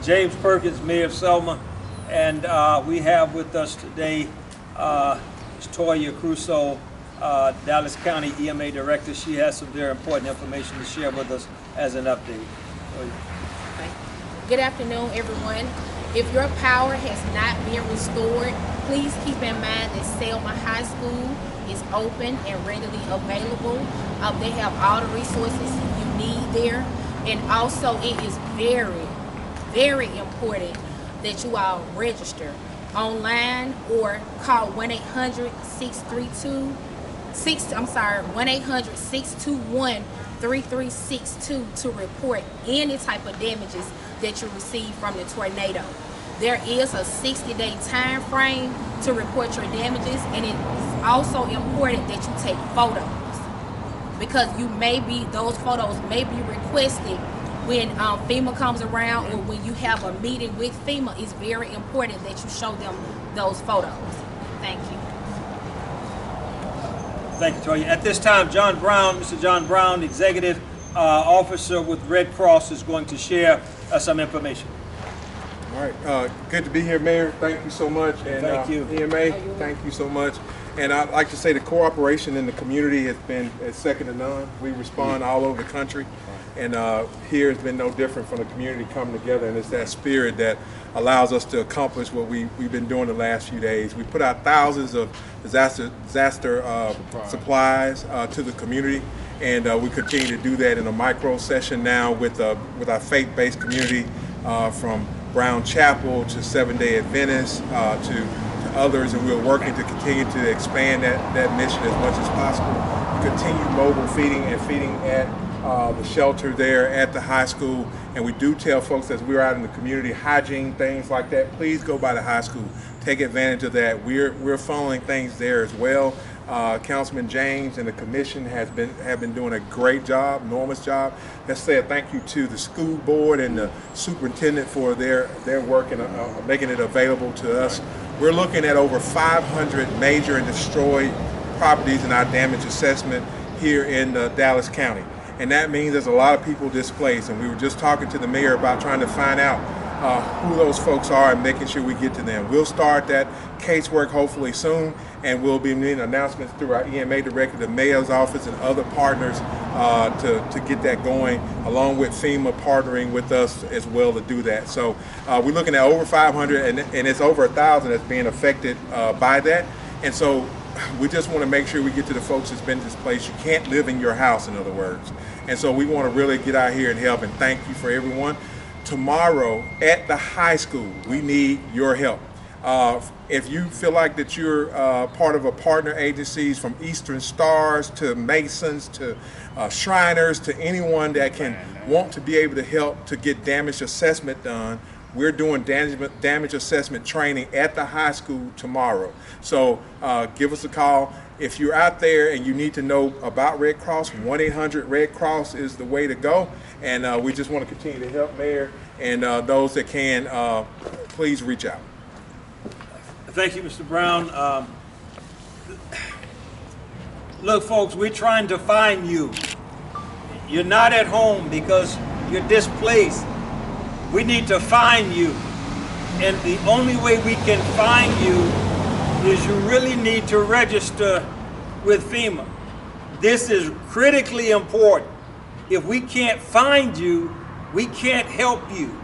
James Perkins, Mayor of Selma, and we have with us today Ms. Toya Crusoe, Dallas County EMA Director. She has some very important information to share with us as an update. Good afternoon, everyone. If your power has not been restored, please keep in mind that Selma High School is open and readily available. They have all the resources you need there. And also it is very, very important that you all register online or call 1-800-621-3362 to report any type of damages that you receive from the tornado. There is a 60-day time frame to report your damages, and it is also important that you take photos, because those photos may be requested when FEMA comes around, or when you have a meeting with FEMA. It's very important that you show them those photos. Thank you. Thank you, Toya. At this time, John Brown, Mr. John Brown, Executive Officer with Red Cross, is going to share some information. All right, good to be here, Mayor. Thank you so much. And thank you. EMA, thank you so much. And I'd like to say the cooperation in the community has been second to none. We respond all over the country, and here has been no different from the community coming together, and it's that spirit that allows us to accomplish what we've been doing the last few days. We put out thousands of disaster supplies to the community, and we continue to do that in a micro session now with our faith-based community, from Brown Chapel to Seventh-day Adventists to others, and we're working to continue to expand that mission as much as possible. We continue mobile feeding and feeding at the shelter there at the high school, and we do tell folks as we're out in the community, hygiene, things like that, please go by the high school. Take advantage of that. We're following things there as well. Councilman James and the commission have been doing a great job, enormous job. Let's say a thank you to the school board and the superintendent for their work and making it available to us. We're looking at over 500 major and destroyed properties in our damage assessment here in Dallas County. And that means there's a lot of people displaced, and we were just talking to the mayor about trying to find out who those folks are and making sure we get to them. We'll start that casework hopefully soon, and we'll be making announcements through our EMA director, the mayor's office, and other partners to get that going, along with FEMA partnering with us as well to do that. So we're looking at over 500, and it's over 1,000 that's being affected by that. And so we just want to make sure we get to the folks that's been displaced. You can't live in your house, in other words. And so we want to really get out here and help, and thank you for everyone. Tomorrow at the high school, we need your help. If you feel like that you're part of a partner agencies, from Eastern Stars to Masons to Shriners to anyone that can want to be able to help to get damage assessment done, we're doing damage assessment training at the high school tomorrow. So give us a call. If you're out there and you need to know about Red Cross, 1-800-RED-CROSS is the way to go. And we just want to continue to help, Mayor, and those that can, please reach out. Thank you, Mr. Brown. Look, folks, we're trying to find you. You're not at home because you're displaced. We need to find you. And the only way we can find you is you really need to register with FEMA. This is critically important. If we can't find you, we can't help you.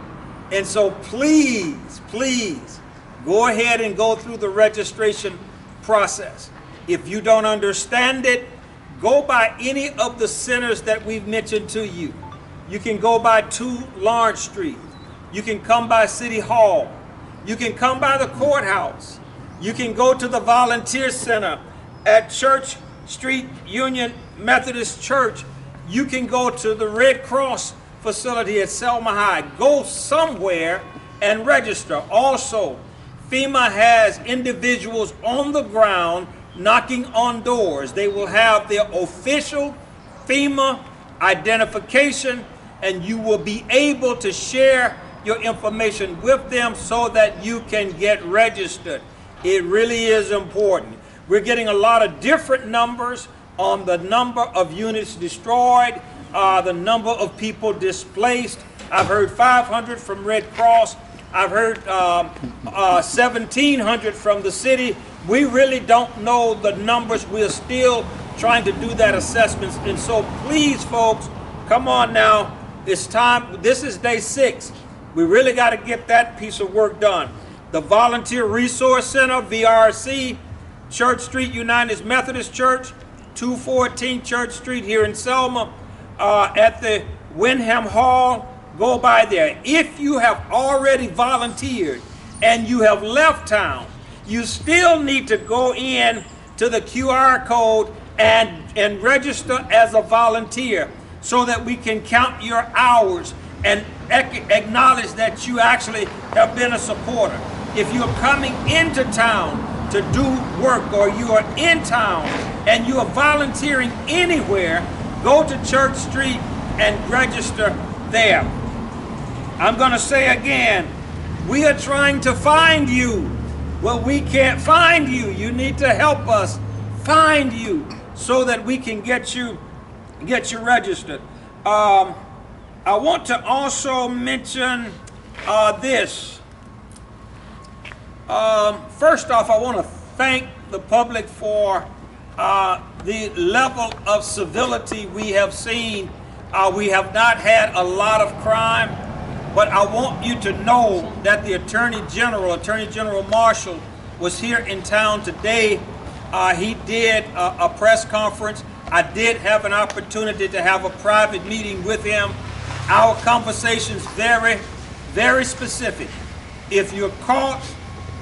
And so please, please, go ahead and go through the registration process. If you don't understand it, go by any of the centers that we've mentioned to you. You can go by 2 Lawrence Street. You can come by City Hall. You can come by the courthouse. You can go to the Volunteer Center at Church Street Union Methodist Church. You can go to the Red Cross facility at Selma High. Go somewhere and register. Also, FEMA has individuals on the ground knocking on doors. They will have their official FEMA identification, and you will be able to share your information with them so that you can get registered. It really is important. We're getting a lot of different numbers on the number of units destroyed. the number of people displaced. I've heard 500 from Red Cross. I've heard 1,700 from the city. We really don't know the numbers. We're still trying to do that assessment. And so please, folks, come on now. It's time. This is day 6. We really got to get that piece of work done. The Volunteer Resource Center, VRC, Church Street United Methodist Church, 214 Church Street here in Selma, at the Wyndham Hall. Go by there. If you have already volunteered and you have left town, you still need to go in to the QR code and register as a volunteer so that we can count your hours and acknowledge that you actually have been a supporter. If you're coming into town to do work, or you are in town and you are volunteering anywhere, go to Church Street and register there. I'm going to say again, we are trying to find you. Well, we can't find you. You need to help us find you so that we can get you registered. I want to also mention this. First off, I want to thank the public for the level of civility we have seen. We have not had a lot of crime, but I want you to know that the Attorney General Marshall, was here in town today. He did a press conference. I did have an opportunity to have a private meeting with him. Our conversation's very, very specific. If you're caught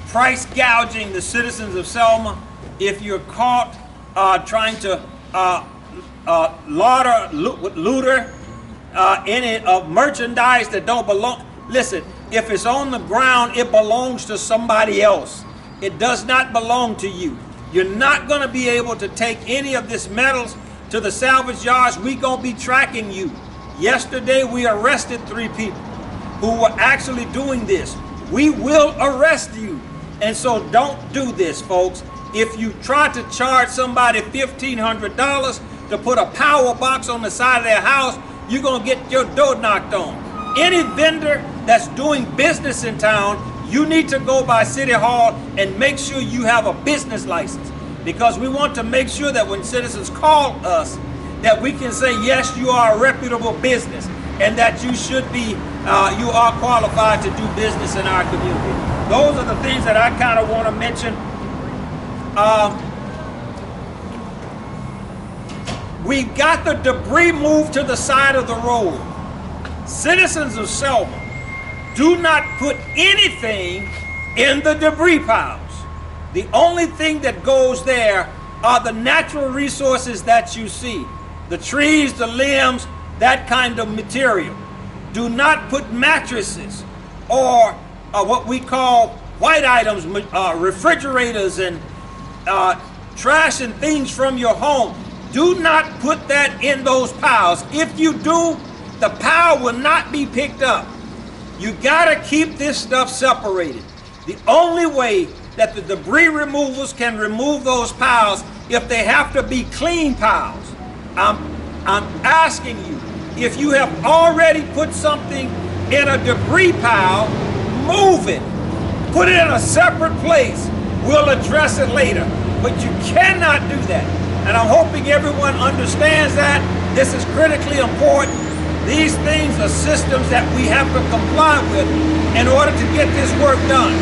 price gouging the citizens of Selma, if you're caught trying to looter any of merchandise that don't belong, listen, if it's on the ground, it belongs to somebody else. It does not belong to you. You're not going to be able to take any of this metals to the salvage yards. We're going to be tracking you. Yesterday, we arrested 3 people who were actually doing this. We will arrest you. And so don't do this, folks. If you try to charge somebody $1,500 to put a power box on the side of their house, you're going to get your door knocked on. Any vendor that's doing business in town, you need to go by City Hall and make sure you have a business license, because we want to make sure that when citizens call us, that we can say, yes, you are a reputable business and that you should be, you are qualified to do business in our community. Those are the things that I kind of want to mention. We got the debris moved to the side of the road. Citizens of Selma, do not put anything in the debris piles. The only thing that goes there are the natural resources that you see. The trees, the limbs, that kind of material. Do not put mattresses or what we call white items, refrigerators and trash and things from your home. Do not put that in those piles. If you do, the pile will not be picked up. You gotta keep this stuff separated. The only way that the debris removals can remove those piles, if they have to be clean piles. I'm asking you, if you have already put something in a debris pile, move it. Put it in a separate place. We'll address it later. But you cannot do that. And I'm hoping everyone understands that. This is critically important. These things are systems that we have to comply with in order to get this work done.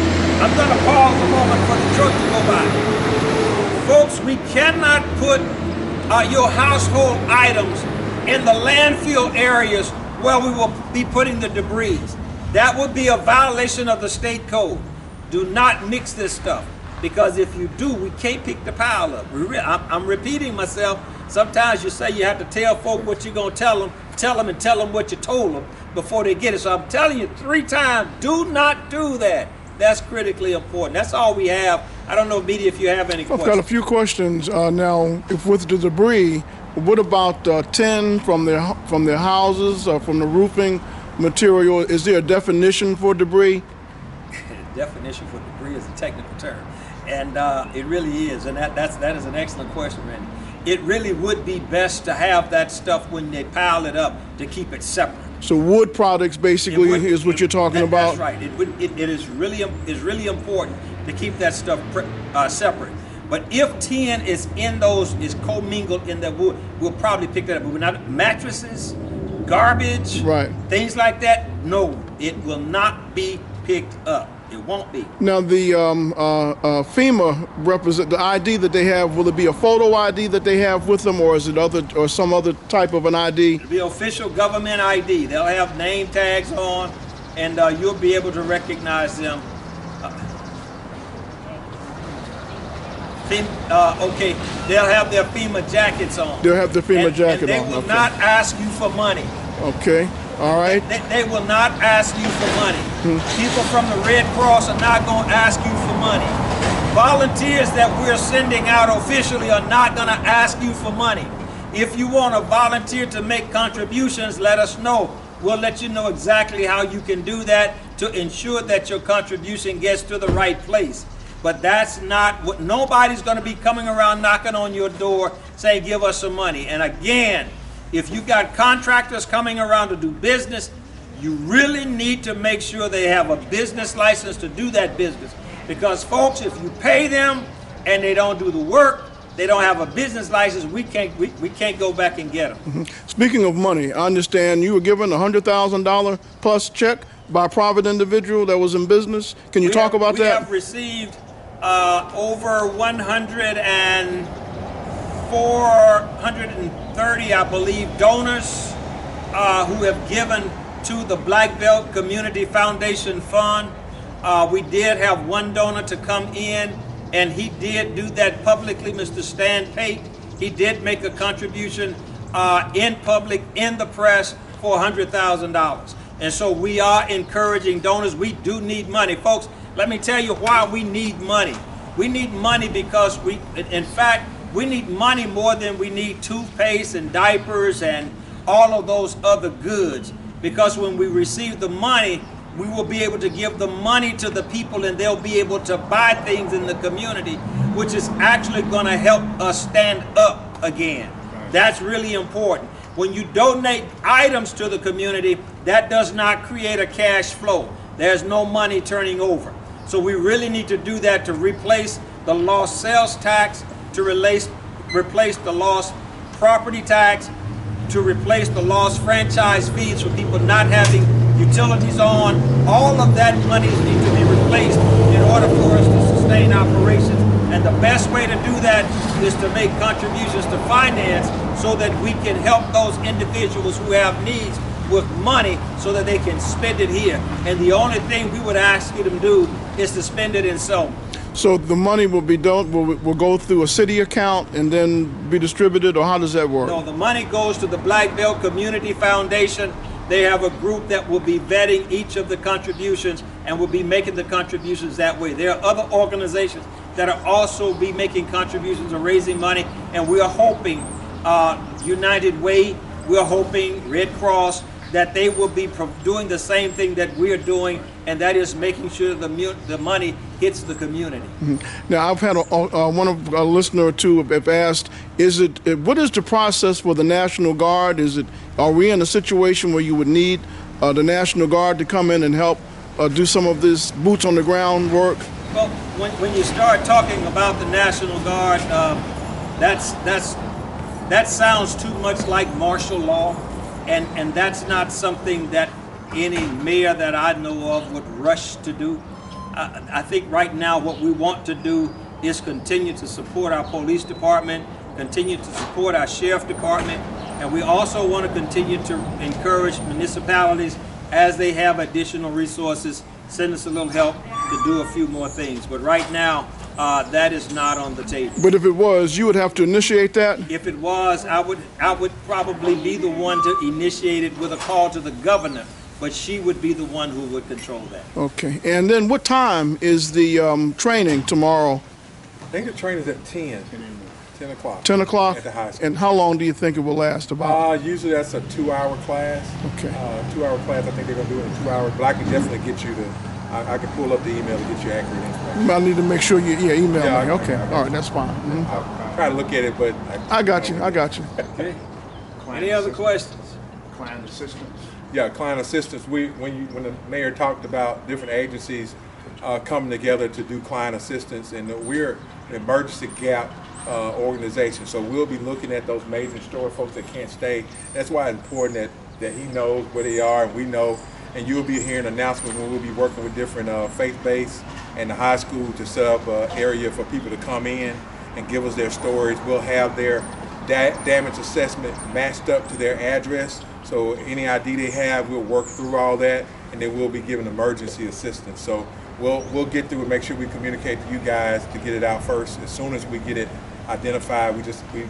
I'm going to pause a moment for the truck to go by. Folks, we cannot put your household items in the landfill areas where we will be putting the debris. That would be a violation of the state code. Do not mix this stuff, because if you do, we can't pick the pile up. I'm repeating myself. Sometimes you say you have to tell folk what you're going to tell them and tell them what you told them before they get it. So I'm telling you 3 times, do not do that. That's critically important. That's all we have. I don't know, media, if you have any questions. I've got a few questions now. If with the debris, what about tin from their houses or from the roofing material? Is there a definition for debris? Definition for debris is a technical term, and it really is, and that is an excellent question, Randy. it really would be best to have that stuff when they pile it up to keep it separate. So wood products basically is what you're talking about? That's right. It is really important to keep that stuff separate. But if tin is in those, is commingled in the wood, we'll probably pick that up. But we're not mattresses, garbage, right, things like that. No, it will not be picked up. It won't be. Now the FEMA represent the ID that they have. Will it be a photo ID that they have with them, or is it some other type of an ID? It'll be official government ID. They'll have name tags on, and you'll be able to recognize them. Okay, they'll have their FEMA jackets on. They'll have the FEMA jacket and on. They will not ask you for money. Okay, all right. They will not ask you for money. People from the Red Cross are not going to ask you for money. Volunteers that we're sending out officially are not going to ask you for money. If you want to volunteer to make contributions, let us know. We'll let you know exactly how you can do that to ensure that your contribution gets to the right place. But that's not what, nobody's going to be coming around knocking on your door saying, give us some money. And again, if you got contractors coming around to do business, you really need to make sure they have a business license to do that business. Because folks, if you pay them and they don't do the work, they don't have a business license, we can't go back and get them. Speaking of money, I understand you were given a $100,000 plus check by a private individual that was in business. Can you talk about that? We have received over 430, I believe, donors who have given to the Black Belt Community Foundation Fund. We did have one donor to come in, and he did do that publicly, Mr. Stan Pate. He did make a contribution in public, in the press, for $100,000. And so we are encouraging donors. We do need money. Folks, let me tell you why we need money. We need money because in fact, we need money more than we need toothpaste and diapers and all of those other goods. Because when we receive the money, we will be able to give the money to the people and they'll be able to buy things in the community, which is actually going to help us stand up again. That's really important. When you donate items to the community, that does not create a cash flow. There's no money turning over. So we really need to do that to replace the lost sales tax, to replace the lost property tax, to replace the lost franchise fees for people not having utilities on. All of that money needs to be replaced in order for us to sustain operations. And the best way to do that is to make contributions to finance so that we can help those individuals who have needs with money so that they can spend it here. And the only thing we would ask you to do is to spend it in Selma. So the money will go through a city account and then be distributed, or how does that work? No, the money goes to the Black Belt Community Foundation. They have a group that will be vetting each of the contributions and will be making the contributions that way. There are other organizations that are also be making contributions and raising money, and we are hoping United Way, we're hoping Red Cross, that they will be doing the same thing that we're doing, and that is making sure the money hits the community. Now, I've had a listener or two have asked, what is the process for the National Guard? Are we in a situation where you would need the National Guard to come in and help do some of this boots on the ground work? Well, when you start talking about the National Guard, that sounds too much like martial law. And that's not something that any mayor that I know of would rush to do. I think right now what we want to do is continue to support our police department, continue to support our sheriff department, and we also want to continue to encourage municipalities as they have additional resources, send us a little help to do a few more things. But right now, that is not on the table. But if it was, you would have to initiate that? If it was, I would probably be the one to initiate it with a call to the governor, but she would be the one who would control that. Okay. And then what time is the training tomorrow? I think the training is at 10 o'clock. 10 o'clock? At the high school. And how long do you think it will last about? Usually that's a 2-hour class. Okay. 2-hour class. I think they're going to do it in 2 hours, but I can definitely get you the I can pull up the email to get you accurate information. I need to make sure you email Yeah, me. okay. Okay, all right, that's fine. Mhm. I'll try to look at it, but I got you. I got you. Okay. Any other questions? Client assistance. Yeah, client assistance. When the mayor talked about different agencies coming together to do client assistance, and we're an emergency gap organization, so we'll be looking at those major store folks that can't stay. That's why it's important that he knows where they are, and we know. And you'll be hearing announcements when we'll be working with different faith-based and the high school to set up an area for people to come in and give us their stories. We'll have their damage assessment matched up to their address. So any ID they have, we'll work through all that, and then we'll be giving emergency assistance. So we'll get through and make sure we communicate to you guys to get it out first. As soon as we get it identified,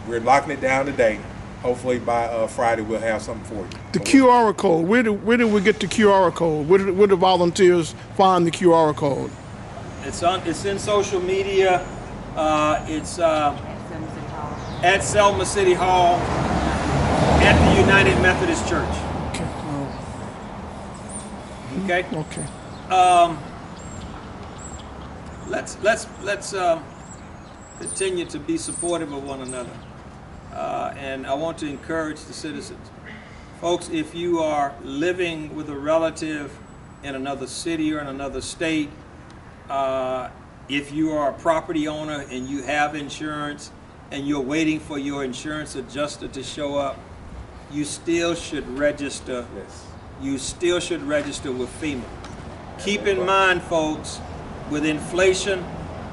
we're locking it down today. Hopefully by Friday we'll have something for you. The QR code. Where do we get the QR code? Where do volunteers find the QR code? It's in social media. It's at Selma City Hall at the United Methodist Church. Okay. Okay. Okay. Let's continue to be supportive of one another. And I want to encourage the citizens. Folks, if you are living with a relative in another city or in another state, if you are a property owner and you have insurance and you're waiting for your insurance adjuster to show up, you still should register. Yes. You still should register with FEMA. Keep in mind, folks, with inflation,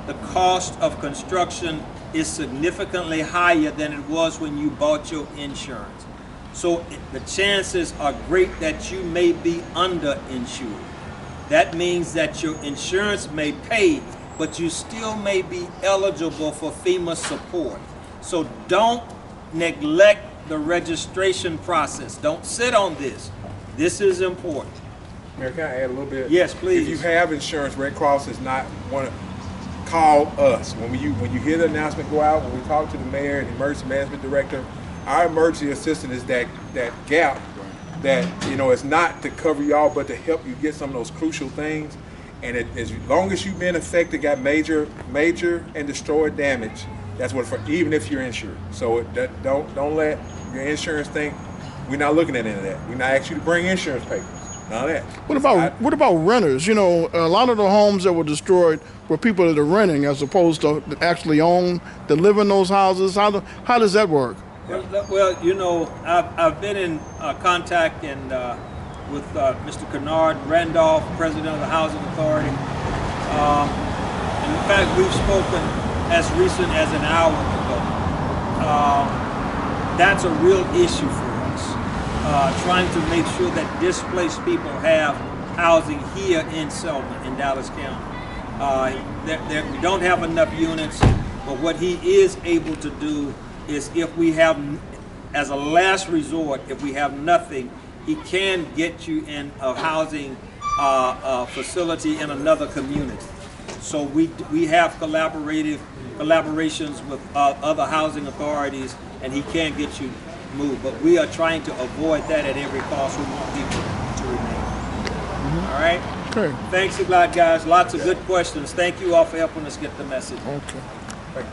the cost of construction is significantly higher than it was when you bought your insurance. So the chances are great that you may be underinsured. That means that your insurance may pay, but you still may be eligible for FEMA support. So don't neglect the registration process. Don't sit on this. This is important. Mayor, can I add a little bit? Yes, please. If you have insurance, Red Cross is not one of call us. When you hear the announcement go out, when we talk to the mayor and the emergency management director, our emergency assistant is that gap that, it's not to cover y'all, but to help you get some of those crucial things. And as long as you've been affected, got major and destroyed damage, that's what even if you're insured. So don't let your insurance think we're not looking at any of that. We're not asking you to bring insurance papers. None of that. What about renters? A lot of the homes that were destroyed were people that are renting as opposed to actually own, that live in those houses. How does that work? Well, I've been in contact with Mr. Kennard Randolph, president of the Housing Authority. And in fact, we've spoken as recent as an hour ago. That's a real issue for us, trying to make sure that displaced people have housing here in Selma, in Dallas County. We don't have enough units, but what he is able to do is, if we have, as a last resort, if we have nothing, he can get you in a housing facility in another community. So we have collaborations with other housing authorities, and he can get you moved. But we are trying to avoid that at every cost. We want people to remain. Mm-hmm. All right? Okay. Thanks a lot, guys. Lots of good questions. Thank you all for helping us get the message. Okay. Thank you.